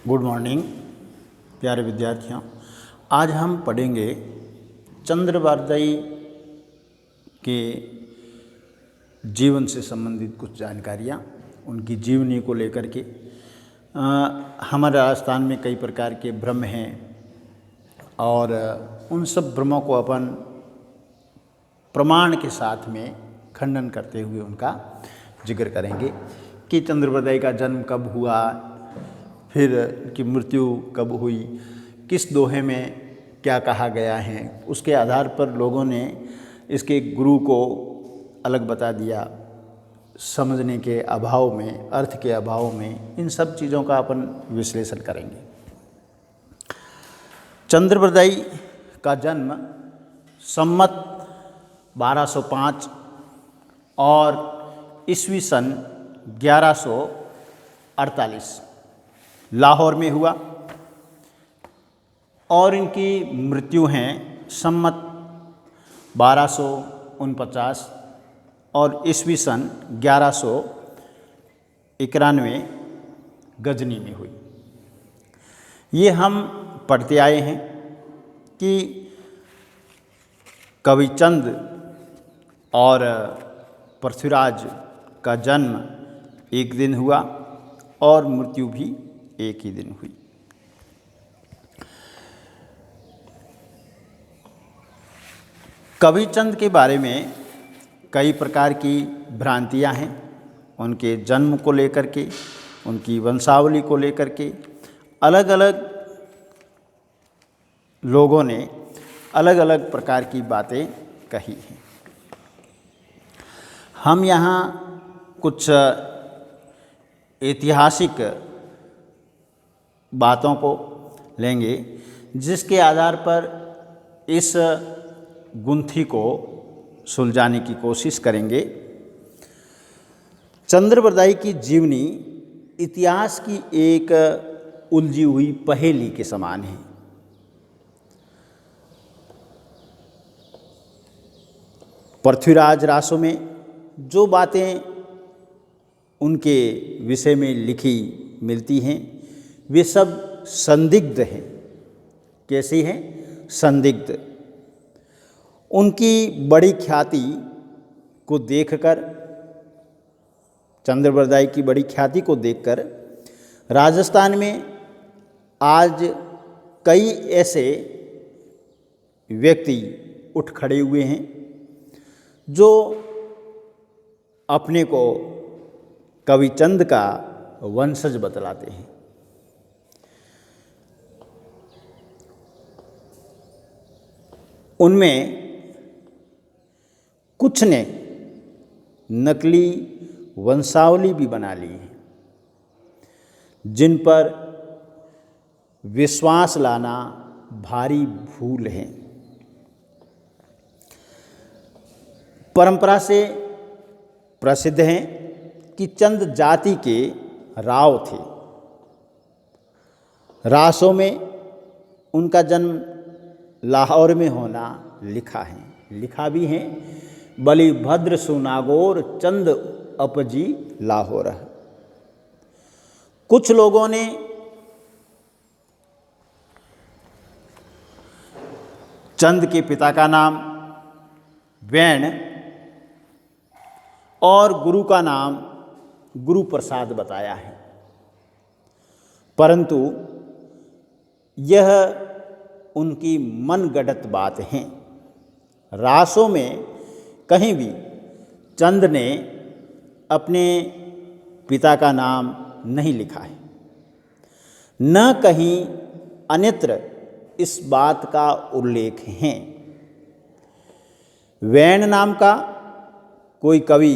Good morning प्यारे विद्यार्थियों। आज हम पढ़ेंगे चंद्रवारदाई के जीवन से संबंधित कुछ जानकारियाँ, उनकी जीवनी को लेकर के। हमारे राजस्थान में कई प्रकार के ब्रह्म हैं और उन सब ब्रह्मों को अपन प्रमाण के साथ में खंडन करते हुए उनका जिक्र करेंगे कि चंद्रवारदाई का जन्म कब हुआ, फिर की मृत्यु कब हुई, किस दोहे में क्या कहा गया है। उसके आधार पर लोगों ने इसके गुरु को अलग बता दिया। समझने के अभाव में, अर्थ के अभाव में इन सब चीज़ों का अपन विश्लेषण करेंगे। चंद्रवारदाई का जन्म संमत 1205 और ईस्वी सन 1148 लाहौर में हुआ और इनकी मृत्यु हैं संमत 1249 और ईस्वी सन 1191 गजनी में हुई। ये हम पढ़ते आए हैं कि कविचंद और पृथ्वीराज का जन्म एक दिन हुआ और मृत्यु भी एक ही दिन हुई। कविचंद के बारे में कई प्रकार की भ्रांतियां हैं। उनके जन्म को लेकर के, उनकी वंशावली को लेकर के अलग अलग लोगों ने अलग अलग प्रकार की बातें कही हैं। हम यहाँ कुछ ऐतिहासिक बातों को लेंगे जिसके आधार पर इस गुंथी को सुलझाने की कोशिश करेंगे। चंद्रवारदाई की जीवनी इतिहास की एक उलझी हुई पहेली के समान है। पृथ्वीराज रासो में जो बातें उनके विषय में लिखी मिलती हैं वे सब संदिग्ध हैं। कैसी हैं? संदिग्ध। उनकी बड़ी ख्याति को देखकर, चंद्रवारदाई की बड़ी ख्याति को देखकर राजस्थान में आज कई ऐसे व्यक्ति उठ खड़े हुए हैं जो अपने को कविचंद का वंशज बतलाते हैं। उनमें कुछ ने नकली वंशावली भी बना ली है जिन पर विश्वास लाना भारी भूल है। परंपरा से प्रसिद्ध हैं कि चंद जाति के राव थे। रासों में उनका जन्म लाहौर में होना लिखा भी है। बलिभद्र सुनागौर चंद अपजी लाहौर। कुछ लोगों ने चंद के पिता का नाम वैन और गुरु का नाम गुरु प्रसाद बताया है, परंतु यह उनकी मनगढ़ंत बात है। रासों में कहीं भी चंद ने अपने पिता का नाम नहीं लिखा है, न कहीं अन्यत्र इस बात का उल्लेख है। वैन नाम का कोई कवि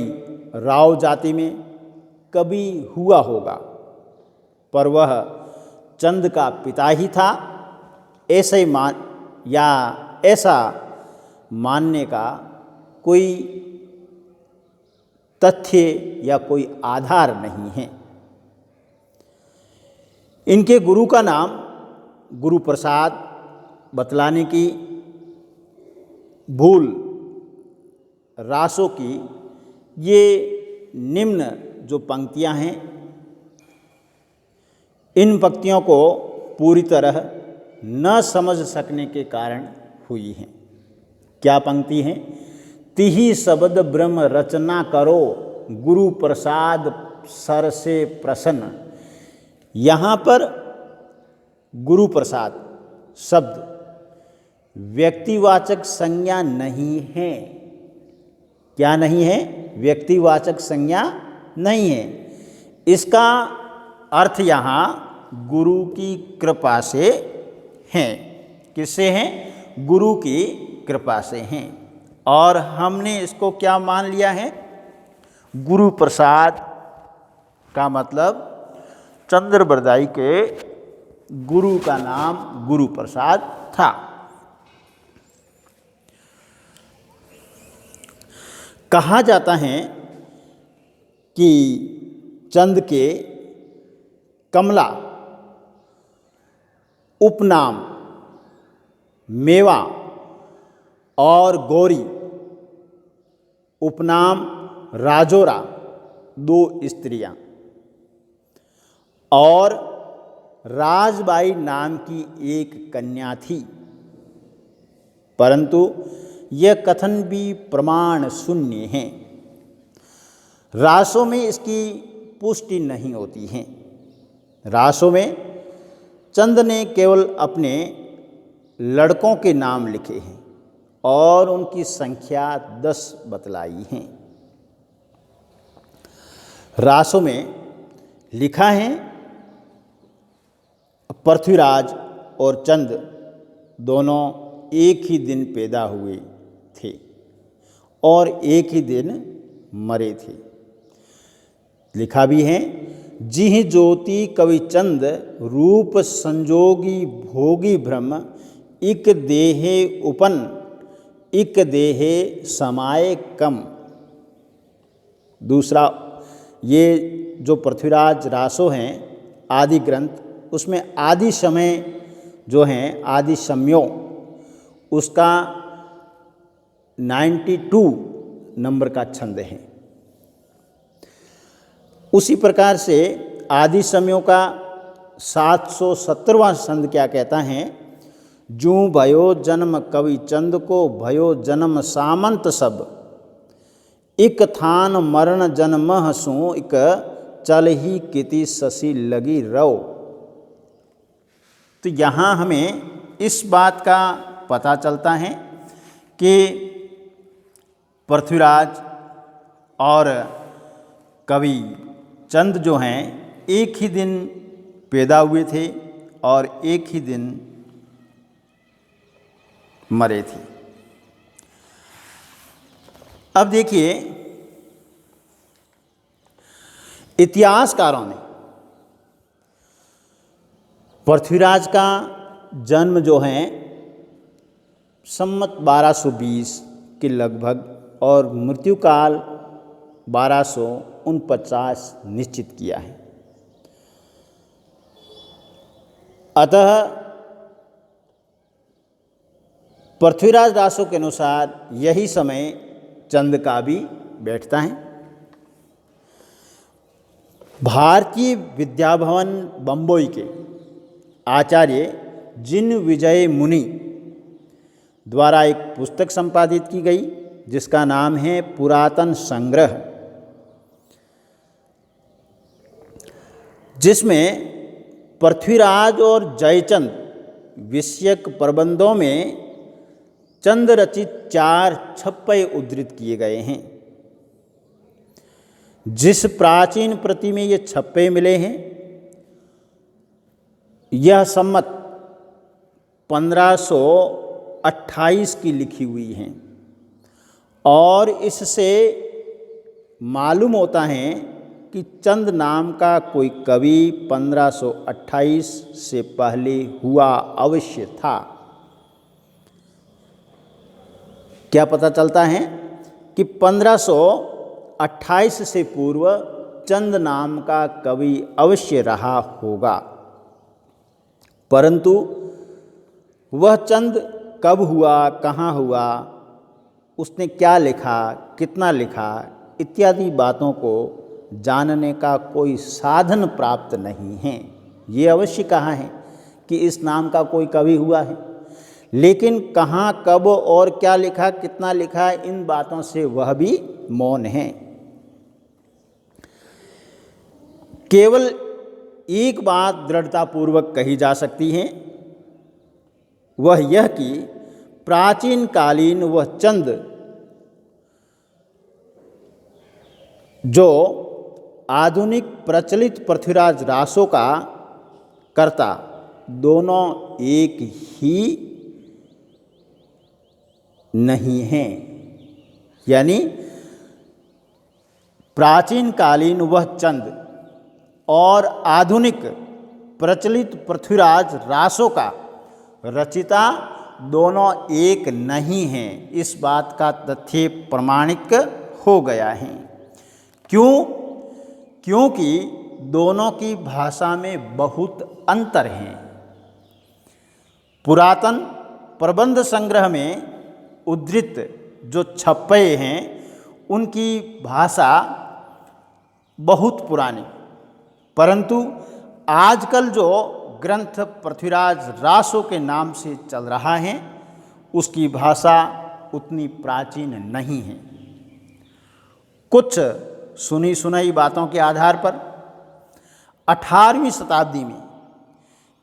राव जाति में कभी हुआ होगा, पर वह चंद का पिता ही था ऐसा मानने का कोई तथ्य या कोई आधार नहीं है। इनके गुरु का नाम गुरु प्रसाद बतलाने की भूल रासों की ये निम्न जो पंक्तियां हैं इन पंक्तियों को पूरी तरह न समझ सकने के कारण हुई हैं। क्या पंक्ति हैं? तिहि शब्द ब्रह्म रचना करो, गुरु प्रसाद सर से प्रसन्न। यहाँ पर गुरु प्रसाद शब्द व्यक्तिवाचक संज्ञा नहीं है। क्या नहीं है? व्यक्तिवाचक संज्ञा नहीं है। इसका अर्थ यहाँ गुरु की कृपा से है। किससे हैं? गुरु की कृपा से हैं। और हमने इसको क्या मान लिया है? गुरु प्रसाद का मतलब चंद्रबरदाई के गुरु का नाम गुरु प्रसाद था। कहा जाता है कि चंद के कमला उपनाम मेवा और गौरी उपनाम राजोरा 2 स्त्रियां और राजबाई नाम की एक कन्या थी, परंतु यह कथन भी प्रमाण शून्य है। रासों में इसकी पुष्टि नहीं होती है। रासों में चंद ने केवल अपने लड़कों के नाम लिखे हैं और उनकी संख्या 10 बतलाई है। रासों में लिखा है पृथ्वीराज और चंद दोनों एक ही दिन पैदा हुए थे और एक ही दिन मरे थे। लिखा भी है जिह ज्योति कवि चंद रूप संजोगी भोगी ब्रह्म इक देहे उपन इक देहे समाये कम। दूसरा, ये जो पृथ्वीराज रासो हैं आदि ग्रंथ, उसमें आदि समय जो हैं आदि सम्यो उसका 92 नंबर का छंद है। उसी प्रकार से आदि समयों का 770वां छंद क्या कहता है? जूं भयो जन्म कवि चंद को भयो जन्म सामंत सब इक थान मरण जन्मह सो इक चल ही किति ससी लगी रव। तो यहाँ हमें इस बात का पता चलता है कि पृथ्वीराज और कवि चंद जो हैं एक ही दिन पैदा हुए थे और एक ही दिन मरे थे। अब देखिए, इतिहासकारों ने पृथ्वीराज का जन्म जो है संमत 1220 के लगभग और मृत्युकाल 1249 निश्चित किया है। अतः पृथ्वीराज रासो के अनुसार यही समय चंद का भी बैठता है। भारतीय विद्या भवन बम्बई के आचार्य जिन विजय मुनि द्वारा एक पुस्तक संपादित की गई जिसका नाम है पुरातन संग्रह, जिसमें पृथ्वीराज और जयचंद विषयक प्रबंधों में चंद रचित 4 छप्पे उद्धृत किए गए हैं। जिस प्राचीन प्रति में ये छप्पे मिले हैं यह सम्मत 1528 की लिखी हुई हैं और इससे मालूम होता है कि चंद नाम का कोई कवि 1528 से पहले हुआ अवश्य था। क्या पता चलता है कि 1528 से पूर्व चंद नाम का कवि अवश्य रहा होगा, परंतु वह चंद कब हुआ, कहाँ हुआ, उसने क्या लिखा, कितना लिखा इत्यादि बातों को जानने का कोई साधन प्राप्त नहीं है। ये अवश्य कहा है कि इस नाम का कोई कवि हुआ है, लेकिन कहाँ, कब और क्या लिखा, कितना लिखा, इन बातों से वह भी मौन है। केवल एक बात दृढ़तापूर्वक कही जा सकती है, वह यह कि प्राचीन कालीन वह चंद जो आधुनिक प्रचलित पृथ्वीराज रासों का कर्ता, दोनों एक ही नहीं हैं। यानी प्राचीन कालीन वह चंद और आधुनिक प्रचलित पृथ्वीराज रासों का रचिता दोनों एक नहीं हैं। इस बात का तथ्य प्रमाणिक हो गया है। क्यों? क्योंकि दोनों की भाषा में बहुत अंतर है। पुरातन प्रबंध संग्रह में उद्धृत जो छप्पे हैं, उनकी भाषा बहुत पुरानी, परंतु आजकल जो ग्रंथ पृथ्वीराज रासों के नाम से चल रहा है, उसकी भाषा उतनी प्राचीन नहीं है। कुछ सुनी सुनाई बातों के आधार पर 18वीं शताब्दी में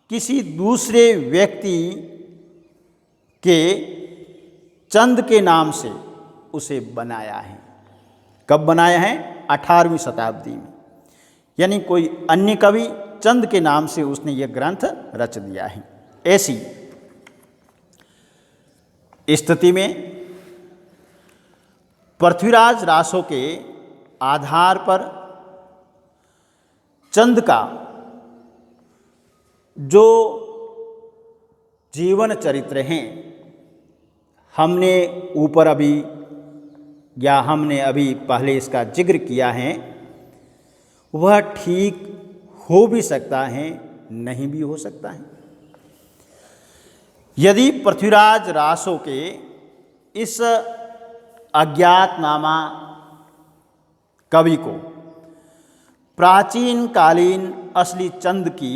किसी दूसरे व्यक्ति के चंद के नाम से उसे बनाया है। कब बनाया है? 18वीं शताब्दी में। यानी कोई अन्य कवि चंद के नाम से उसने यह ग्रंथ रच दिया है। ऐसी स्थिति में पृथ्वीराज रासों के आधार पर चंद का जो जीवन चरित्र हैं, हमने अभी पहले इसका जिक्र किया है, वह ठीक हो भी सकता है, नहीं भी हो सकता है। यदि पृथ्वीराज रासों के इस अज्ञातनामा कवि को प्राचीन कालीन असली चंद की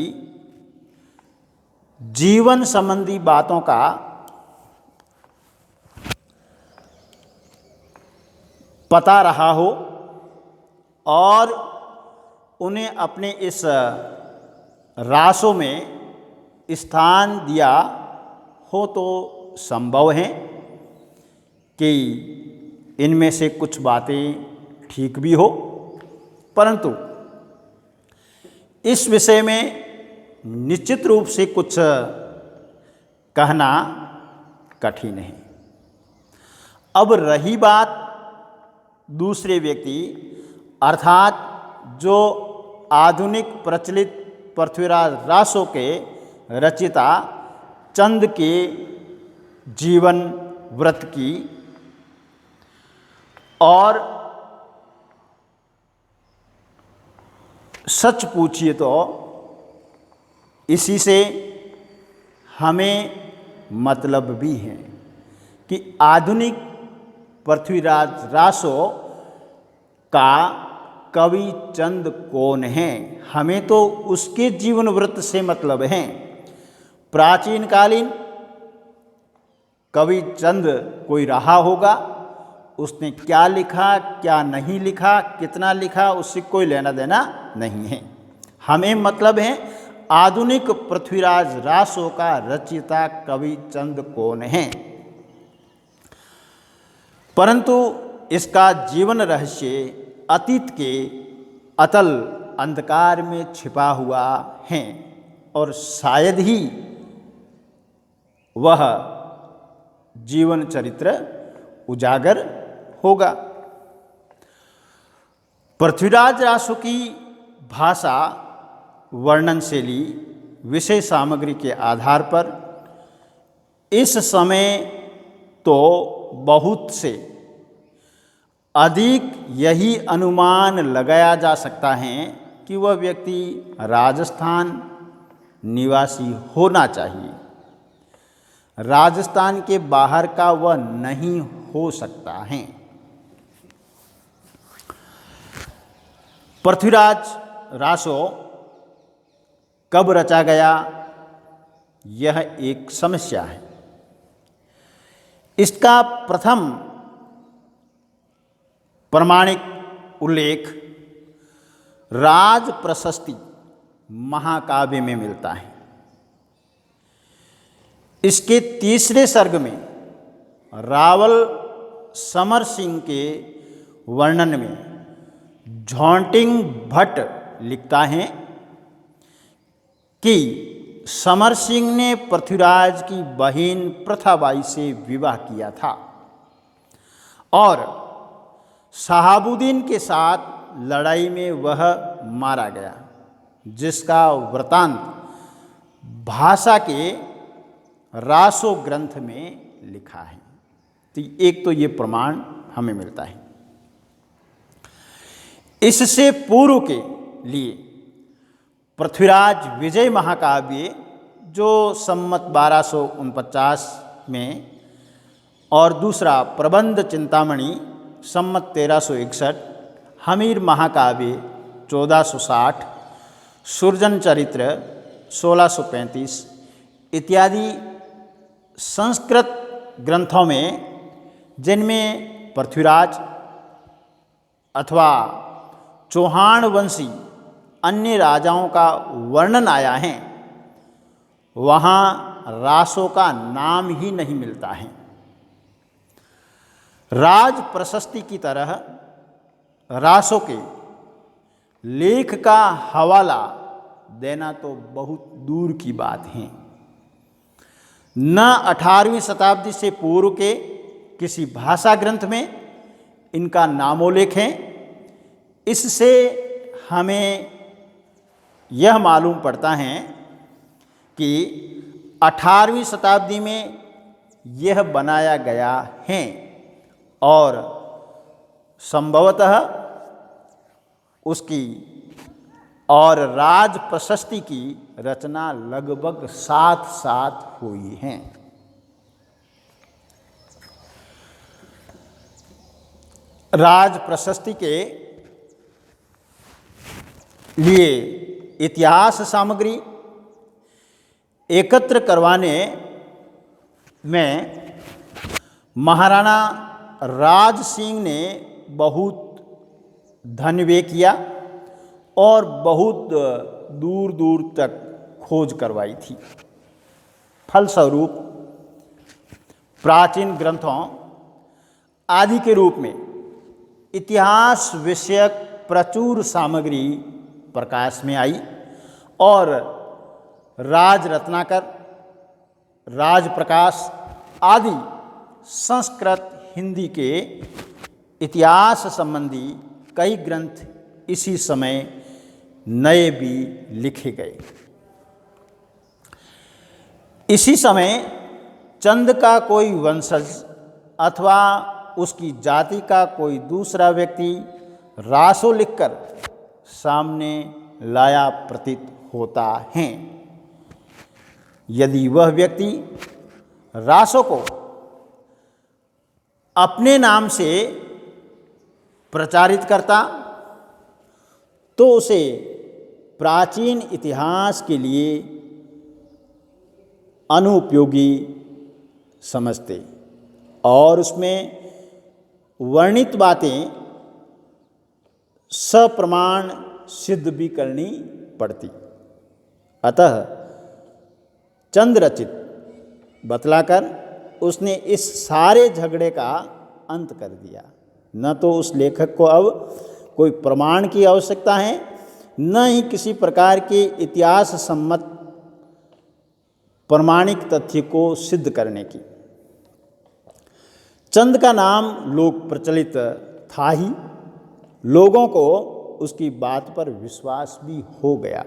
जीवन संबंधी बातों का पता रहा हो और उन्हें अपने इस रासों में स्थान दिया हो, तो संभव है कि इनमें से कुछ बातें ठीक भी हो, परंतु इस विषय में निश्चित रूप से कुछ कहना कठिन है। अब रही बात दूसरे व्यक्ति, अर्थात जो आधुनिक प्रचलित पृथ्वीराज रासों के रचिता चंद के जीवन व्रत की, और सच पूछिए तो इसी से हमें मतलब भी है कि आधुनिक पृथ्वीराज रासों का कवि चंद कौन है। हमें तो उसके जीवन वृत्त से मतलब है। प्राचीन कालीन कवि चंद कोई रहा होगा, उसने क्या लिखा, क्या नहीं लिखा, कितना लिखा, उससे कोई लेना देना नहीं है। हमें मतलब है आधुनिक पृथ्वीराज रासों का रचिता कवि चंद कौन है। परंतु इसका जीवन रहस्य अतीत के अतल अंधकार में छिपा हुआ है और शायद ही वह जीवन चरित्र उजागर होगा। पृथ्वीराज रासों की भाषा, वर्णन शैली, विषय सामग्री के आधार पर इस समय तो बहुत से अधिक यही अनुमान लगाया जा सकता है कि वह व्यक्ति राजस्थान निवासी होना चाहिए। राजस्थान के बाहर का वह नहीं हो सकता है। पृथ्वीराज रासों कब रचा गया, यह एक समस्या है। इसका प्रथम प्रमाणिक उल्लेख राज प्रशस्ति महाकाव्य में मिलता है। इसके तीसरे सर्ग में रावल समर सिंह के वर्णन में झोंटिंग भट्ट लिखता है कि समर सिंह ने पृथ्वीराज की बहन प्रथाबाई से विवाह किया था और शहाबुद्दीन के साथ लड़ाई में वह मारा गया, जिसका वृतांत भाषा के रासो ग्रंथ में लिखा है। तो एक तो ये प्रमाण हमें मिलता है। इससे पूर्व के लिए पृथ्वीराज विजय महाकाव्य जो संमत 1249 में, और दूसरा प्रबंध चिंतामणि संमत 1361, हमीर महाकाव्य 1460, सुरजन चरित्र 1635 इत्यादि संस्कृत ग्रंथों में, जिनमें पृथ्वीराज अथवा चौहान वंशी अन्य राजाओं का वर्णन आया है, वहाँ रासों का नाम ही नहीं मिलता है। राज प्रशस्ति की तरह रासों के लेख का हवाला देना तो बहुत दूर की बात है। न 18वीं शताब्दी से पूर्व के किसी भाषा ग्रंथ में इनका नामोल्लेख है। इससे हमें यह मालूम पड़ता है कि 18वीं शताब्दी में यह बनाया गया है और संभवतः उसकी और राज प्रशस्ति की रचना लगभग साथ साथ हुई है। राज प्रशस्ति के लिए इतिहास सामग्री एकत्र करवाने में महाराणा राज सिंह ने बहुत धन व्यय किया और बहुत दूर दूर तक खोज करवाई थी। फलस्वरूप प्राचीन ग्रंथों आदि के रूप में इतिहास विषयक प्रचुर सामग्री प्रकाश में आई और राज रत्नाकर, राज प्रकाश आदि संस्कृत हिंदी के इतिहास संबंधी कई ग्रंथ इसी समय नए भी लिखे गए। इसी समय चंद का कोई वंशज अथवा उसकी जाति का कोई दूसरा व्यक्ति रासो लिखकर सामने लाया प्रतीत होता है। यदि वह व्यक्ति रासो को अपने नाम से प्रचारित करता तो उसे प्राचीन इतिहास के लिए अनुपयोगी समझते और उसमें वर्णित बातें सप्रमाण सिद्ध भी करनी पड़ती। अतः चंद रचित बतलाकर उसने इस सारे झगड़े का अंत कर दिया। न तो उस लेखक को अब कोई प्रमाण की आवश्यकता है, न ही किसी प्रकार के इतिहास सम्मत प्रमाणिक तथ्य को सिद्ध करने की। चंद का नाम लोक प्रचलित था ही, लोगों को उसकी बात पर विश्वास भी हो गया।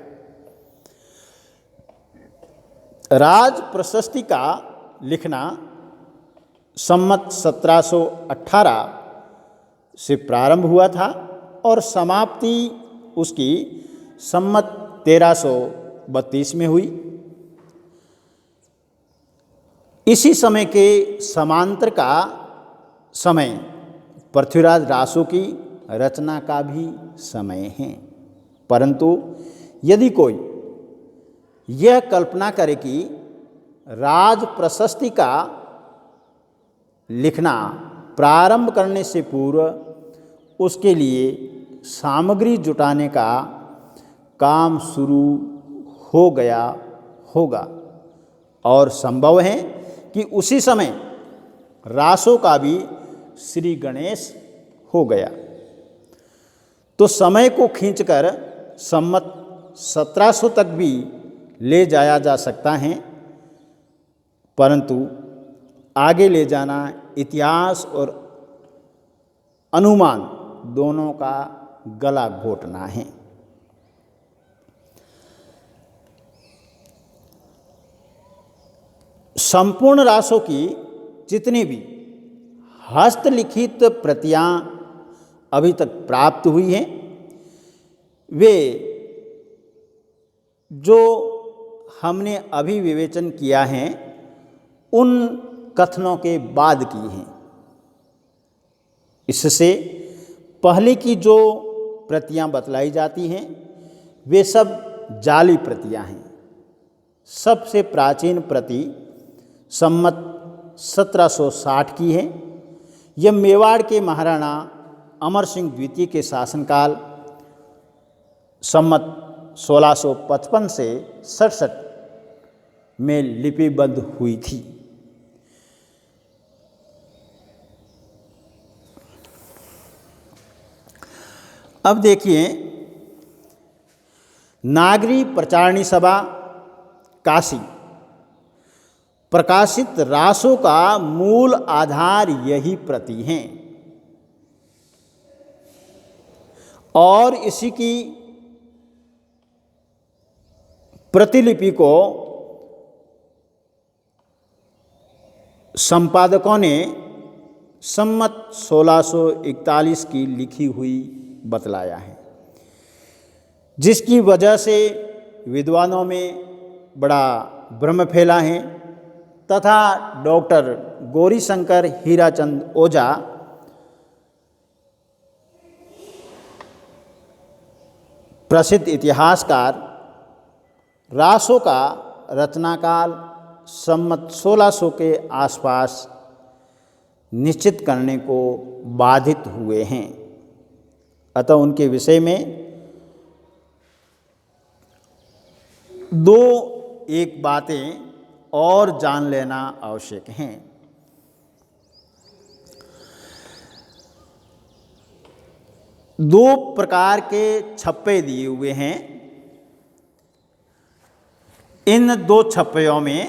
राज प्रशस्ति का लिखना सम्मत 1718 से प्रारंभ हुआ था और समाप्ति उसकी सम्मत 1332 में हुई। इसी समय के समांतर का समय पृथ्वीराज रासो की रचना का भी समय है। परंतु यदि कोई यह कल्पना करें कि राज प्रशस्ति का लिखना प्रारंभ करने से पूर्व उसके लिए सामग्री जुटाने का काम शुरू हो गया होगा और संभव है कि उसी समय रासों का भी श्री गणेश हो गया। तो समय को खींचकर संमत 1700 तक भी ले जाया जा सकता है, परंतु आगे ले जाना इतिहास और अनुमान दोनों का गला घोटना है। संपूर्ण रासों की जितनी भी हस्तलिखित प्रतियां अभी तक प्राप्त हुई हैं, वे जो हमने अभी विवेचन किया है उन कथनों के बाद की हैं। इससे पहले की जो प्रतियां बतलाई जाती हैं वे सब जाली प्रतियां हैं। सबसे प्राचीन प्रति संमत 1760 की है। यह मेवाड़ के महाराणा अमर सिंह द्वितीय के शासनकाल संमत 1655 से 67 में लिपिबद्ध हुई थी। अब देखिए, नागरी प्रचारणी सभा काशी प्रकाशित रासों का मूल आधार यही प्रति हैं और इसी की प्रतिलिपि को संपादकों ने संमत 1641 की लिखी हुई बतलाया है, जिसकी वजह से विद्वानों में बड़ा भ्रम फैला है तथा डॉक्टर गौरीशंकर हीराचंद ओझा प्रसिद्ध इतिहासकार रासों का रचनाकाल संमत 1600 के आसपास निश्चित करने को बाधित हुए हैं। अतः उनके विषय में दो एक बातें और जान लेना आवश्यक हैं। दो प्रकार के छप्पे दिए हुए हैं। इन दो छप्पयों में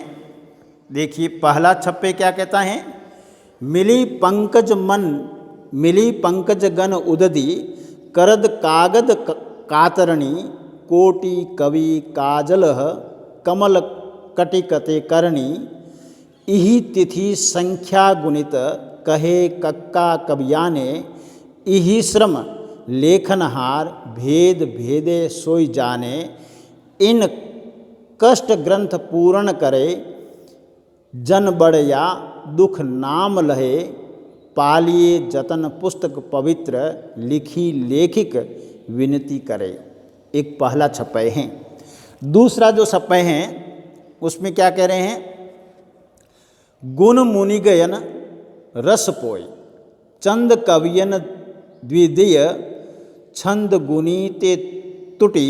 देखिए, पहला छप्पे क्या कहता है, मिली पंकज गण उदधि करद कागद कातरणी कोटि कवि काजल कमल कटिकते करणी इही तिथि संख्या गुणित कहे कक्का कवियाने इही श्रम लेखनहार भेद भेदे सोई जाने इन कष्ट ग्रंथ पूर्ण करे जन बड़या दुख नाम लहे पालिए जतन पुस्तक पवित्र लिखी लेखिक विनती करे। एक पहला छप्पय है। दूसरा जो छप्पय है उसमें क्या कह रहे हैं, गुण मुनि गयन रस पोय चंद कवियन द्विदीय छंद गुनीते तुटी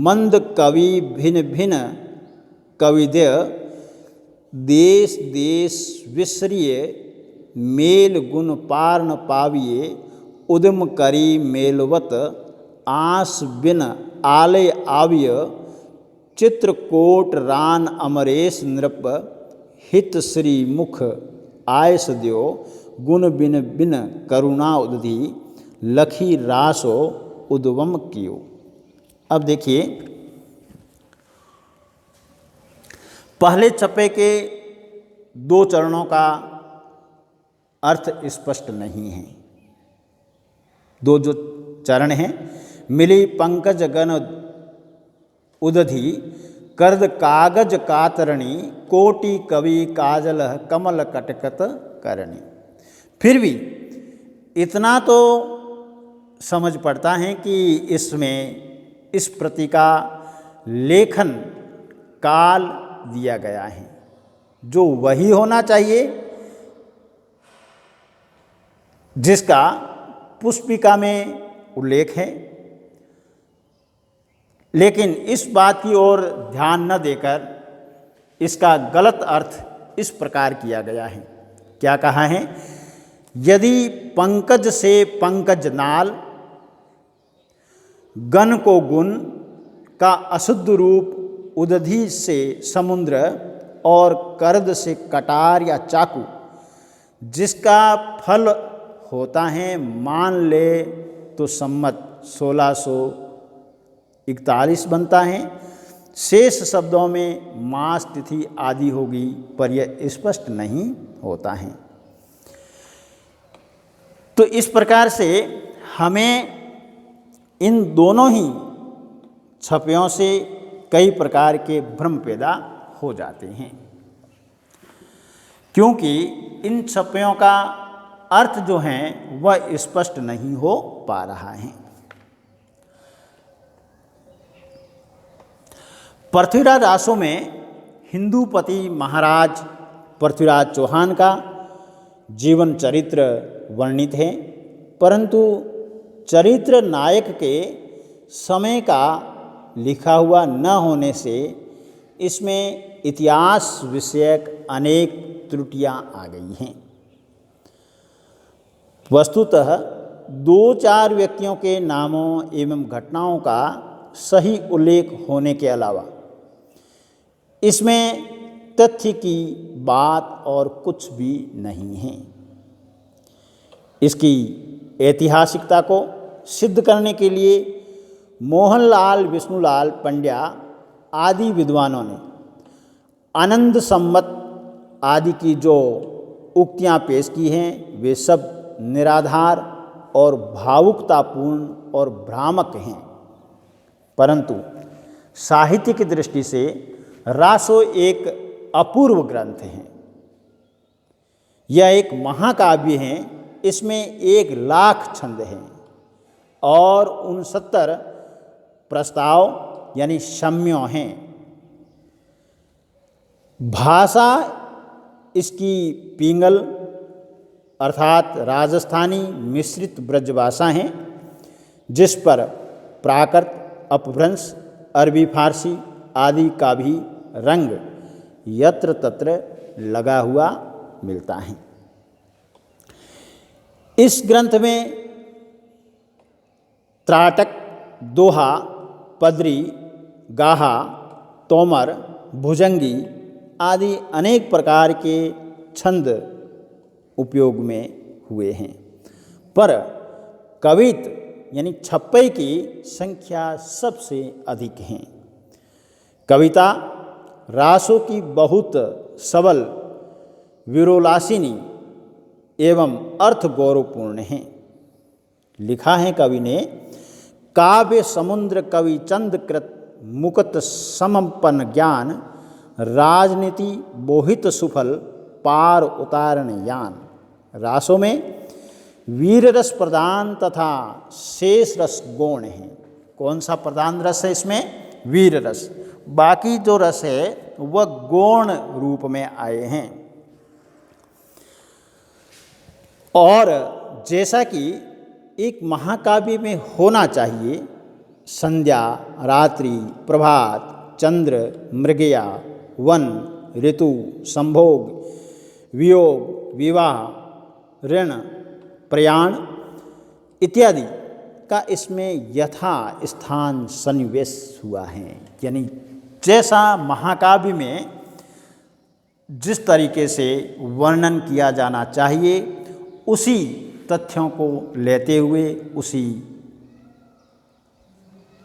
मंद कवि भिन्न भिन्न कविदय देश देश विश्रिय मेल गुण पार न पाविए उद्यम करी मेलवत आस बिन आलय आविय चित्रकोट रान अमरेश नृप हित श्री मुख आयस द्यो गुण बिन बिन करुणा उदधि लखी रासो उद्वम कियो। अब देखिए, पहले छप्पे के दो चरणों का अर्थ स्पष्ट नहीं है। दो जो चरण हैं, मिली पंकज गण उदधि कर्द कागज कातरणी कोटि कवि काजल कमल कटकत करणी। फिर भी इतना तो समझ पड़ता है कि इसमें इस प्रति का लेखन काल दिया गया है, जो वही होना चाहिए जिसका पुष्पिका में उल्लेख है। लेकिन इस बात की ओर ध्यान न देकर इसका गलत अर्थ इस प्रकार किया गया है। क्या कहा है? यदि पंकज से पंकज नाल, गण को गुण का अशुद्ध रूप उदधि से समुद्र और करद से कटार या चाकू, जिसका फल होता है मान ले तो सम्मत 1641 बनता है। शेष शब्दों में मास तिथि आदि होगी, पर यह स्पष्ट नहीं होता है। तो इस प्रकार से हमें इन दोनों ही छप्पयों से कई प्रकार के भ्रम पैदा हो जाते हैं, क्योंकि इन छप्पयों का अर्थ जो है वह स्पष्ट नहीं हो पा रहा है। पृथ्वीराज आसो में हिंदूपति महाराज पृथ्वीराज चौहान का जीवन चरित्र वर्णित है, परंतु चरित्र नायक के समय का लिखा हुआ न होने से इसमें इतिहास विषयक अनेक त्रुटियां आ गई हैं। वस्तुतः 2-4 व्यक्तियों के नामों एवं घटनाओं का सही उल्लेख होने के अलावा इसमें तथ्य की बात और कुछ भी नहीं है। इसकी ऐतिहासिकता को सिद्ध करने के लिए मोहनलाल विष्णुलाल पंड्या आदि विद्वानों ने आनंद सम्मत आदि की जो उक्तियां पेश की हैं वे सब निराधार और भावुकतापूर्ण और भ्रामक हैं। परंतु साहित्य की दृष्टि से रासो एक अपूर्व ग्रंथ है। यह एक महाकाव्य है। इसमें 1,00,000 छंद हैं और 69 प्रस्ताव यानी शम्यों हैं। भाषा इसकी पिंगल अर्थात राजस्थानी मिश्रित ब्रजभाषा हैं, जिस पर प्राकृत, अपभ्रंश, अरबी फारसी आदि का भी रंग यत्र तत्र लगा हुआ मिलता है। इस ग्रंथ में त्राटक, दोहा, पदरी, गाहा, तोमर, भुजंगी आदि अनेक प्रकार के छंद उपयोग में हुए हैं, पर कवित यानी छप्पई की संख्या सबसे अधिक है। कविता रासों की बहुत सबल, विरोलासिनी एवं अर्थ गौरवपूर्ण है। लिखा है कवि ने, काव्य समुद्र कवि चंद कृत मुकुत समपन ज्ञान, राजनीति बोहित सुफल पार उतारण यान। रासों में वीर रस प्रधान तथा शेष रस गौण है। कौन सा प्रधान रस है इसमें? वीर रस। बाकी जो रस है वह गौण रूप में आए हैं। और जैसा कि एक महाकाव्य में होना चाहिए, संध्या, रात्रि, प्रभात, चंद्र, मृगया, वन, ऋतु, संभोग, वियोग, विवाह, ऋण, प्रयाण इत्यादि का इसमें यथा स्थान सन्निवेश हुआ है। यानी जैसा महाकाव्य में जिस तरीके से वर्णन किया जाना चाहिए उसी तथ्यों को लेते हुए उसी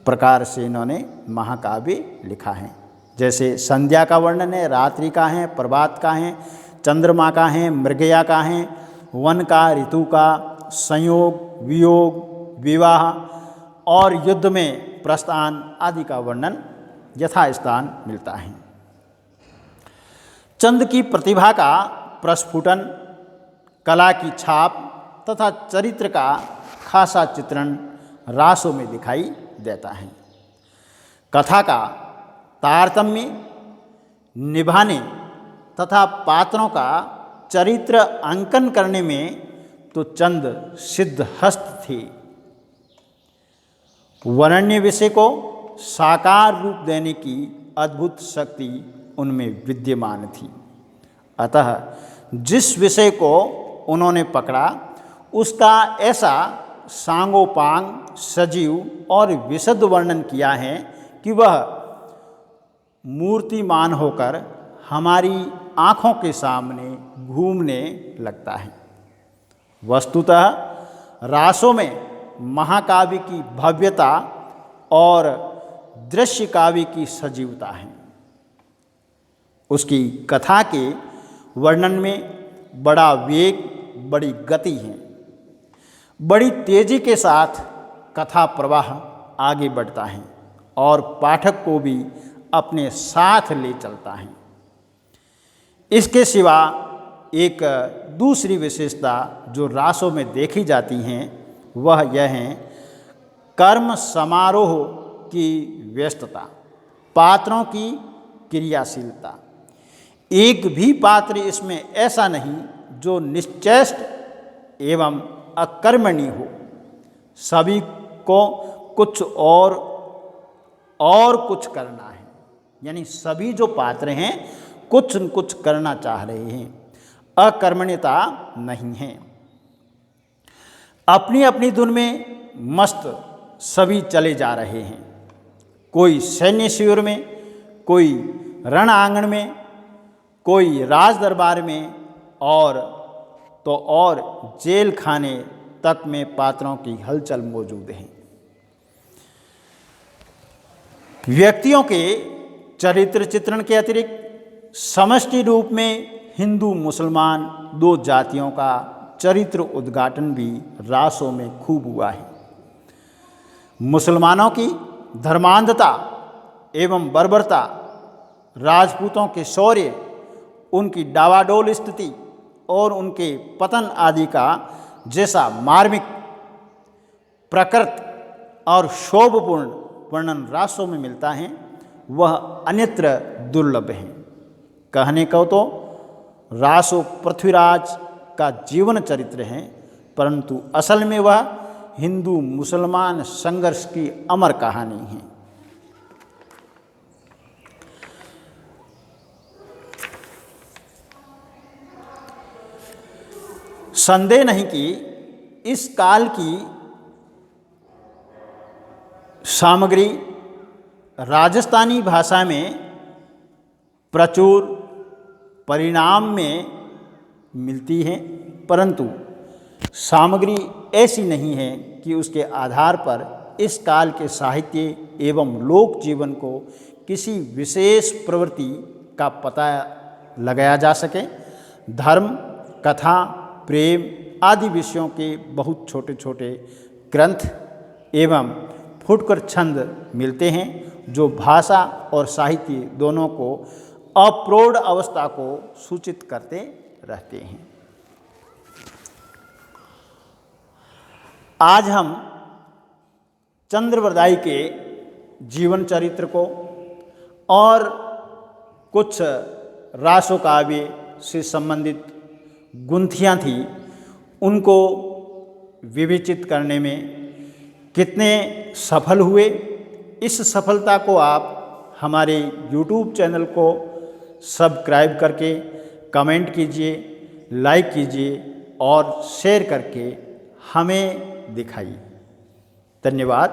प्रकार से इन्होंने महाकाव्य लिखा है। जैसे संध्या का वर्णन है, रात्रि का है, प्रभात का है, चंद्रमा का है, मृगया का है, वन का, ऋतु का, संयोग, वियोग, विवाह और युद्ध में प्रस्थान आदि का वर्णन यथास्थान मिलता है। चंद की प्रतिभा का प्रस्फुटन, कला की छाप तथा चरित्र का खासा चित्रण रासों में दिखाई देता है। कथा का तारतम्य निभाने तथा पात्रों का चरित्र अंकन करने में तो चंद सिद्धहस्त थे। वर्ण्य विषय को साकार रूप देने की अद्भुत शक्ति उनमें विद्यमान थी। अतः जिस विषय को उन्होंने पकड़ा उसका ऐसा सांगोपांग, सजीव और विशद वर्णन किया है कि वह मूर्तिमान होकर हमारी आँखों के सामने घूमने लगता है। वस्तुतः रासों में महाकाव्य की भव्यता और दृश्य काव्य की सजीवता है। उसकी कथा के वर्णन में बड़ा वेग, बड़ी गति है। बड़ी तेजी के साथ कथा प्रवाह आगे बढ़ता है और पाठक को भी अपने साथ ले चलता है। इसके सिवा एक दूसरी विशेषता जो रासों में देखी जाती हैं वह यह है कर्म समारोह की व्यस्तता, पात्रों की क्रियाशीलता। एक भी पात्र इसमें ऐसा नहीं जो निश्चेष्ट एवं अकर्मणी हो। सभी को कुछ और कुछ करना है, यानी सभी जो पात्र हैं कुछ न कुछ करना चाह रहे हैं, अकर्मण्यता नहीं है। अपनी अपनी धुन में मस्त सभी चले जा रहे हैं। कोई सैन्य शिविर में, कोई रण आंगन में, कोई राज दरबार में और जेल खाने तक में पात्रों की हलचल मौजूद है। व्यक्तियों के चरित्र चित्रण के अतिरिक्त समष्टि रूप में हिंदू मुसलमान दो जातियों का चरित्र उद्घाटन भी रासों में खूब हुआ है। मुसलमानों की धर्मांधता एवं बर्बरता, राजपूतों के शौर्य, उनकी डावाडोल स्थिति और उनके पतन आदि का जैसा मार्मिक, प्रकृत और शोभपूर्ण वर्णन रासों में मिलता है वह अन्यत्र दुर्लभ है। कहने को तो रासो पृथ्वीराज का जीवन चरित्र है, परंतु असल में वह हिंदू मुसलमान संघर्ष की अमर कहानी है। संदेह नहीं कि इस काल की सामग्री राजस्थानी भाषा में प्रचुर परिणाम में मिलती है, परंतु सामग्री ऐसी नहीं है कि उसके आधार पर इस काल के साहित्य एवं लोक जीवन को किसी विशेष प्रवृत्ति का पता लगाया जा सके। धर्म, कथा, प्रेम आदि विषयों के बहुत छोटे छोटे ग्रंथ एवं फुटकर छंद मिलते हैं जो भाषा और साहित्य दोनों को अप्रौढ़ अवस्था को सूचित करते रहते हैं। आज हम चंद्रवरदायी के जीवन चरित्र को और कुछ रासो काव्य से संबंधित गुंथियाँ थी उनको विवेचित करने में कितने सफल हुए, इस सफलता को आप हमारे YouTube चैनल को सब्सक्राइब करके कमेंट कीजिए, लाइक कीजिए और शेयर करके हमें दिखाइए। धन्यवाद।